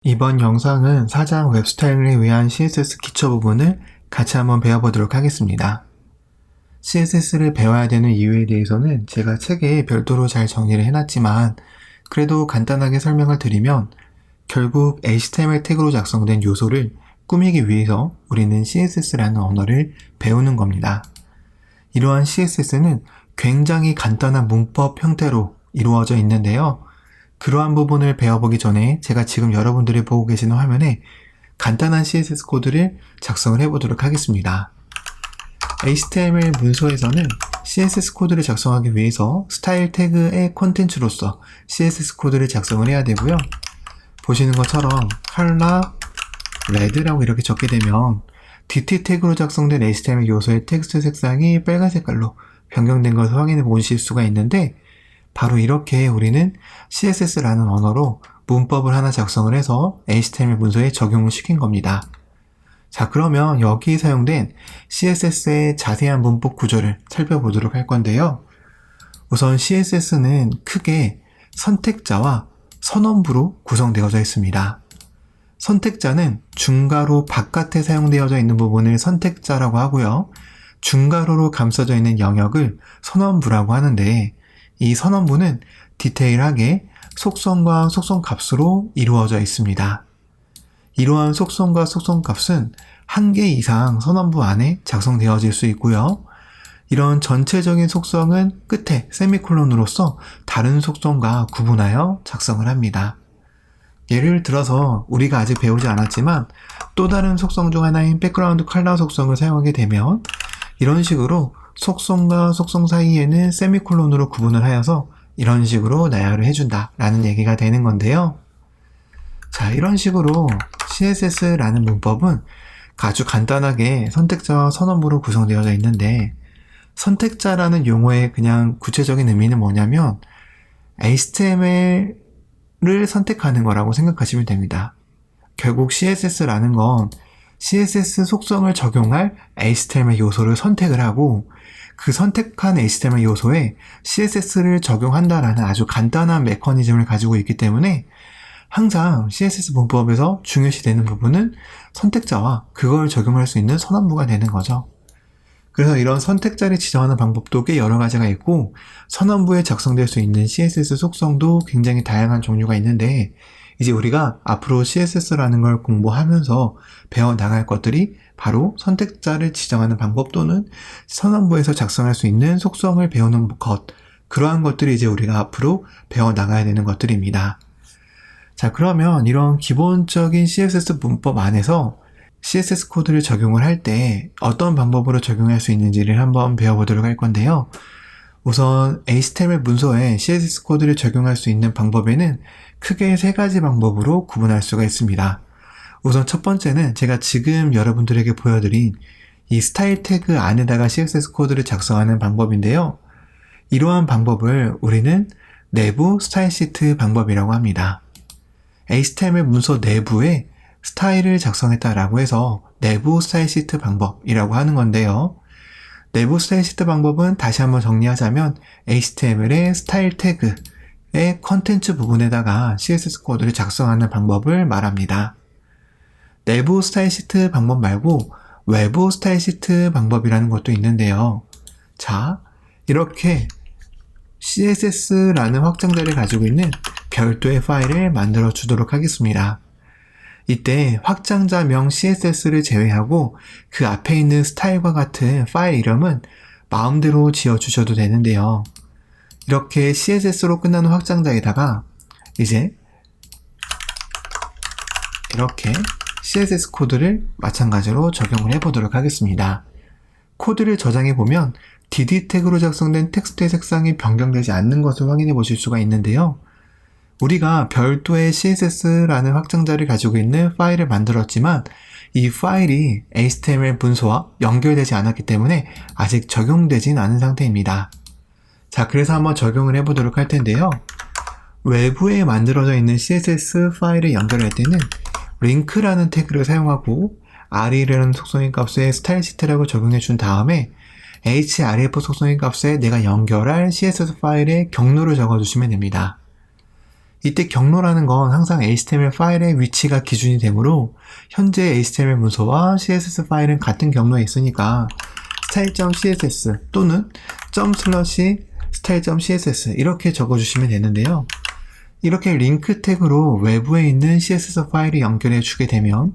이번 영상은 사장 웹 스타일을 위한 CSS 기초 부분을 같이 한번 배워보도록 하겠습니다. CSS를 배워야 되는 이유에 대해서는 제가 책에 별도로 잘 정리를 해놨지만 그래도 간단하게 설명을 드리면 결국 HTML 태그로 작성된 요소를 꾸미기 위해서 우리는 CSS라는 언어를 배우는 겁니다. 이러한 CSS는 굉장히 간단한 문법 형태로 이루어져 있는데요. 그러한 부분을 배워보기 전에 제가 지금 여러분들이 보고 계시는 화면에 간단한 CSS 코드를 작성을 해보도록 하겠습니다. HTML 문서에서는 CSS 코드를 작성하기 위해서 스타일 태그의 콘텐츠로서 CSS 코드를 작성을 해야 되고요. 보시는 것처럼 컬러 레드라고 이렇게 적게 되면 DT 태그로 작성된 HTML 요소의 텍스트 색상이 빨간 색깔로 변경된 것을 확인해 보실 수가 있는데 바로 이렇게 우리는 CSS라는 언어로 문법을 하나 작성을 해서 HTML 문서에 적용을 시킨 겁니다. 자, 그러면 여기 사용된 CSS의 자세한 문법 구조를 살펴보도록 할 건데요. 우선 CSS는 크게 선택자와 선언부로 구성되어져 있습니다. 선택자는 중괄호 바깥에 사용되어져 있는 부분을 선택자라고 하고요. 중괄호로 감싸져 있는 영역을 선언부라고 하는데 이 선언부는 디테일하게 속성과 속성값으로 이루어져 있습니다. 이러한 속성과 속성값은 한 개 이상 선언부 안에 작성되어질 수 있고요. 이런 전체적인 속성은 끝에 세미콜론으로서 다른 속성과 구분하여 작성을 합니다. 예를 들어서 우리가 아직 배우지 않았지만 또 다른 속성 중 하나인 백그라운드 컬러 속성을 사용하게 되면 이런 식으로 속성과 속성 사이에는 세미콜론으로 구분을 하여서 이런 식으로 나열을 해준다 라는 얘기가 되는 건데요. 자, 이런 식으로 CSS라는 문법은 아주 간단하게 선택자와 선언부로 구성되어져 있는데 선택자라는 용어의 그냥 구체적인 의미는 뭐냐면 HTML을 선택하는 거라고 생각하시면 됩니다. 결국 CSS라는 건 CSS 속성을 적용할 HTML 요소를 선택을 하고 그 선택한 HTML 요소에 CSS를 적용한다라는 아주 간단한 메커니즘을 가지고 있기 때문에 항상 CSS 문법에서 중요시되는 부분은 선택자와 그걸 적용할 수 있는 선언부가 되는 거죠. 그래서 이런 선택자를 지정하는 방법도 꽤 여러 가지가 있고 선언부에 작성될 수 있는 CSS 속성도 굉장히 다양한 종류가 있는데 이제 우리가 앞으로 CSS라는 걸 공부하면서 배워나갈 것들이 바로 선택자를 지정하는 방법 또는 선언부에서 작성할 수 있는 속성을 배우는 것, 그러한 것들이 이제 우리가 앞으로 배워나가야 되는 것들입니다. 자, 그러면 이런 기본적인 CSS 문법 안에서 CSS 코드를 적용을 할 때 어떤 방법으로 적용할 수 있는지를 한번 배워보도록 할 건데요. 우선 HTML 문서에 CSS 코드를 적용할 수 있는 방법에는 크게 세 가지 방법으로 구분할 수가 있습니다. 우선 첫 번째는 제가 지금 여러분들에게 보여드린 이 스타일 태그 안에다가 CSS 코드를 작성하는 방법인데요. 이러한 방법을 우리는 내부 스타일 시트 방법이라고 합니다. HTML 문서 내부에 스타일을 작성했다라고 해서 내부 스타일 시트 방법이라고 하는 건데요. 내부 스타일 시트 방법은 다시 한번 정리하자면 HTML의 스타일 태그의 컨텐츠 부분에다가 CSS 코드를 작성하는 방법을 말합니다. 내부 스타일 시트 방법 말고 외부 스타일 시트 방법이라는 것도 있는데요. 자, 이렇게 CSS라는 확장자를 가지고 있는 별도의 파일을 만들어 주도록 하겠습니다. 이때 확장자명 CSS를 제외하고 그 앞에 있는 스타일과 같은 파일 이름은 마음대로 지어주셔도 되는데요. 이렇게 CSS로 끝나는 확장자에다가 이제 이렇게 CSS 코드를 마찬가지로 적용을 해보도록 하겠습니다. 코드를 저장해보면 DD 태그로 작성된 텍스트의 색상이 변경되지 않는 것을 확인해 보실 수가 있는데요. 우리가 별도의 CSS라는 확장자를 가지고 있는 파일을 만들었지만 이 파일이 HTML 문서와 연결되지 않았기 때문에 아직 적용되진 않은 상태입니다. 자, 그래서 한번 적용을 해보도록 할 텐데요. 외부에 만들어져 있는 CSS 파일을 연결할 때는 링크라는 태그를 사용하고 RE라는 속성인 값에 스타일 시트라고 적용해 준 다음에 href 속성인 값에 내가 연결할 CSS 파일의 경로를 적어주시면 됩니다. 이때 경로라는 건 항상 HTML 파일의 위치가 기준이 되므로 현재 HTML 문서와 CSS 파일은 같은 경로에 있으니까 style.css 또는 style.css 이렇게 적어주시면 되는데요. 이렇게 링크 태그로 외부에 있는 CSS 파일을 연결해 주게 되면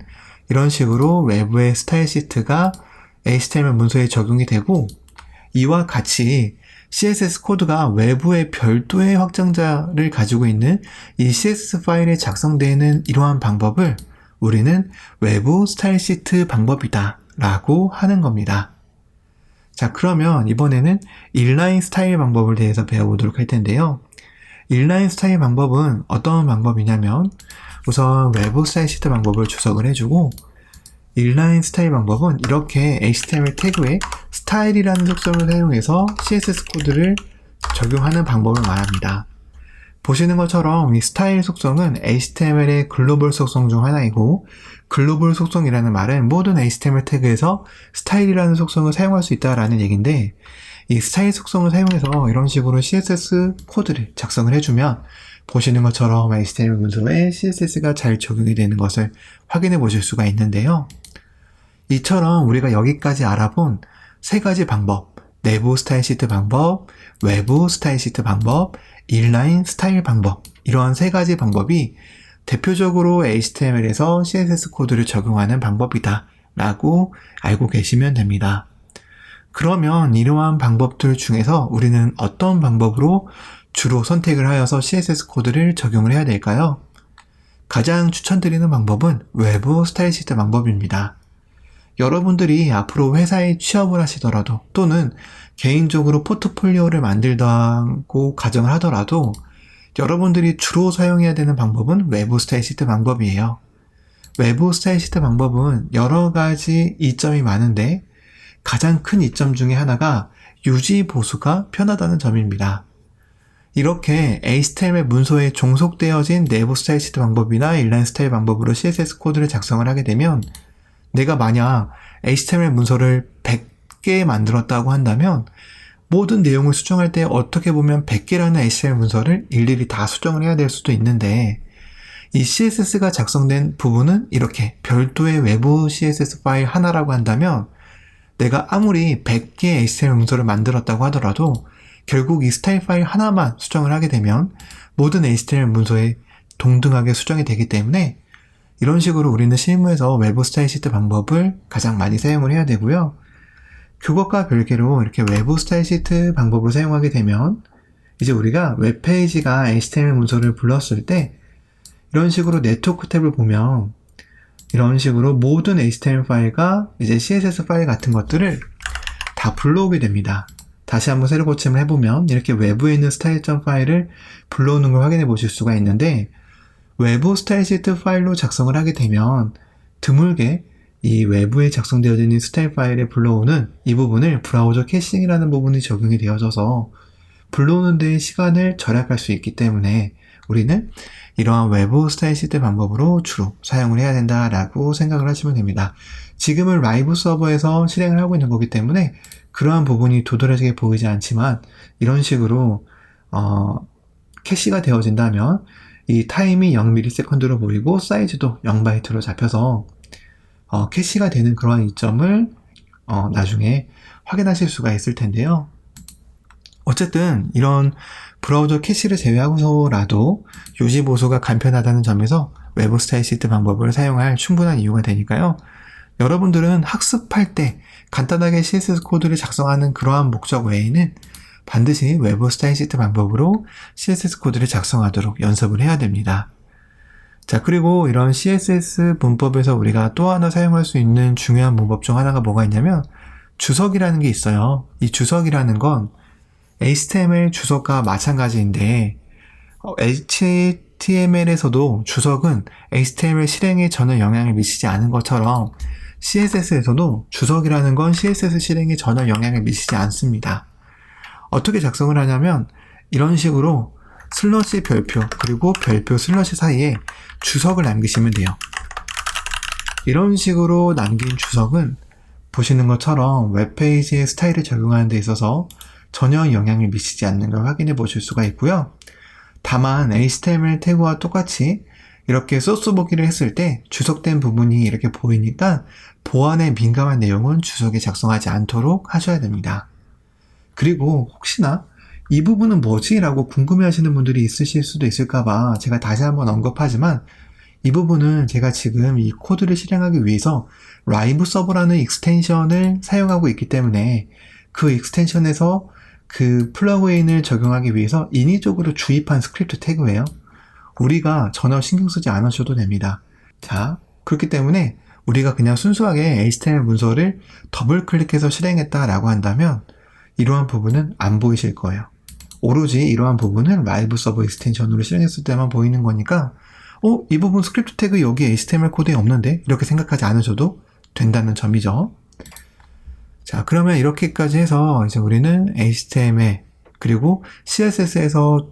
이런 식으로 외부의 스타일 시트가 HTML 문서에 적용이 되고, 이와 같이 CSS 코드가 외부의 별도의 확장자를 가지고 있는 이 CSS 파일에 작성되는 이러한 방법을 우리는 외부 스타일 시트 방법이다 라고 하는 겁니다. 자, 그러면 이번에는 인라인 스타일 방법을 대해서 배워보도록 할 텐데요. 인라인 스타일 방법은 어떤 방법이냐면, 우선 외부 스타일 시트 방법을 주석을 해주고, 인라인 스타일 방법은 이렇게 HTML 태그에 스타일이라는 속성을 사용해서 CSS 코드를 적용하는 방법을 말합니다. 보시는 것처럼 이 스타일 속성은 HTML의 글로벌 속성 중 하나이고, 글로벌 속성이라는 말은 모든 HTML 태그에서 스타일이라는 속성을 사용할 수 있다라는 얘기인데, 이 스타일 속성을 사용해서 이런 식으로 CSS 코드를 작성을 해주면 보시는 것처럼 HTML 문서에 CSS가 잘 적용이 되는 것을 확인해 보실 수가 있는데요. 이처럼 우리가 여기까지 알아본 세 가지 방법, 내부 스타일 시트 방법, 외부 스타일 시트 방법, 인라인 스타일 방법, 이러한 세 가지 방법이 대표적으로 HTML에서 CSS 코드를 적용하는 방법이다 라고 알고 계시면 됩니다. 그러면 이러한 방법들 중에서 우리는 어떤 방법으로 주로 선택을 하여서 CSS 코드를 적용을 해야 될까요? 가장 추천드리는 방법은 외부 스타일 시트 방법입니다. 여러분들이 앞으로 회사에 취업을 하시더라도 또는 개인적으로 포트폴리오를 만들다고 가정을 하더라도 여러분들이 주로 사용해야 되는 방법은 외부 스타일 시트 방법이에요. 외부 스타일 시트 방법은 여러 가지 이점이 많은데 가장 큰 이점 중에 하나가 유지 보수가 편하다는 점입니다. 이렇게 HTML 문서에 종속되어진 내부 스타일 시트 방법이나 인라인 스타일 방법으로 CSS 코드를 작성을 하게 되면 내가 만약 HTML 문서를 100개 만들었다고 한다면 모든 내용을 수정할 때 어떻게 보면 100개라는 HTML 문서를 일일이 다 수정을 해야 될 수도 있는데, 이 CSS가 작성된 부분은 이렇게 별도의 외부 CSS 파일 하나라고 한다면 내가 아무리 100개의 HTML 문서를 만들었다고 하더라도 결국 이 스타일 파일 하나만 수정을 하게 되면 모든 HTML 문서에 동등하게 수정이 되기 때문에 이런 식으로 우리는 실무에서 외부 스타일 시트 방법을 가장 많이 사용을 해야 되고요. 그것과 별개로 이렇게 외부 스타일 시트 방법을 사용하게 되면 이제 우리가 웹페이지가 HTML 문서를 불렀을 때 이런 식으로 네트워크 탭을 보면 이런 식으로 모든 HTML 파일과 이제 CSS 파일 같은 것들을 다 불러오게 됩니다. 다시 한번 새로 고침을 해보면 이렇게 외부에 있는 스타일.점 파일을 불러오는 걸 확인해 보실 수가 있는데, 외부 스타일 시트 파일로 작성을 하게 되면 드물게 이 외부에 작성되어 있는 스타일 파일에 불러오는 이 부분을 브라우저 캐싱이라는 부분이 적용이 되어져서 불러오는 데의 시간을 절약할 수 있기 때문에 우리는 이러한 외부 스타일 시트 방법으로 주로 사용을 해야 된다라고 생각을 하시면 됩니다. 지금은 라이브 서버에서 실행을 하고 있는 거기 때문에 그러한 부분이 도드라지게 보이지 않지만 이런 식으로 캐시가 되어진다면 이 타임이 0ms로 보이고 사이즈도 0바이트로 잡혀서 캐시가 되는 그러한 이점을 나중에 확인하실 수가 있을 텐데요. 어쨌든 이런 브라우저 캐시를 제외하고서라도 유지 보수가 간편하다는 점에서 외부 스타일 시트 방법을 사용할 충분한 이유가 되니까요. 여러분들은 학습할 때 간단하게 CSS 코드를 작성하는 그러한 목적 외에는 반드시 외부 스타일 시트 방법으로 CSS 코드를 작성하도록 연습을 해야 됩니다. 자, 그리고 이런 CSS 문법에서 우리가 또 하나 사용할 수 있는 중요한 문법 중 하나가 뭐가 있냐면 주석이라는 게 있어요. 이 주석이라는 건 HTML 주석과 마찬가지인데 HTML에서도 주석은 HTML 실행에 전혀 영향을 미치지 않은 것처럼 CSS에서도 주석이라는 건 CSS 실행에 전혀 영향을 미치지 않습니다. 어떻게 작성을 하냐면 이런 식으로 슬러시 별표 그리고 별표 슬러시 사이에 주석을 남기시면 돼요. 이런 식으로 남긴 주석은 보시는 것처럼 웹페이지의 스타일을 적용하는 데 있어서 전혀 영향을 미치지 않는 걸 확인해 보실 수가 있고요. 다만 HTML 태그와 똑같이 이렇게 소스 보기를 했을 때 주석된 부분이 이렇게 보이니까 보안에 민감한 내용은 주석에 작성하지 않도록 하셔야 됩니다. 그리고 혹시나 이 부분은 뭐지? 라고 궁금해하시는 분들이 있으실 수도 있을까봐 제가 다시 한번 언급하지만, 이 부분은 제가 지금 이 코드를 실행하기 위해서 라이브 서버라는 익스텐션을 사용하고 있기 때문에 그 익스텐션에서 그 플러그인을 적용하기 위해서 인위적으로 주입한 스크립트 태그예요. 우리가 전혀 신경 쓰지 않으셔도 됩니다. 자, 그렇기 때문에 우리가 그냥 순수하게 HTML 문서를 더블 클릭해서 실행했다라고 한다면 이러한 부분은 안 보이실 거예요. 오로지 이러한 부분은 라이브 서버 익스텐션으로 실행했을 때만 보이는 거니까 이 부분 스크립트 태그 여기 HTML 코드에 없는데? 이렇게 생각하지 않으셔도 된다는 점이죠. 자, 그러면 이렇게까지 해서 이제 우리는 HTML 그리고 CSS에서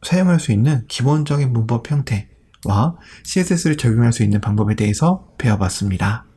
사용할 수 있는 기본적인 문법 형태와 CSS를 적용할 수 있는 방법에 대해서 배워봤습니다.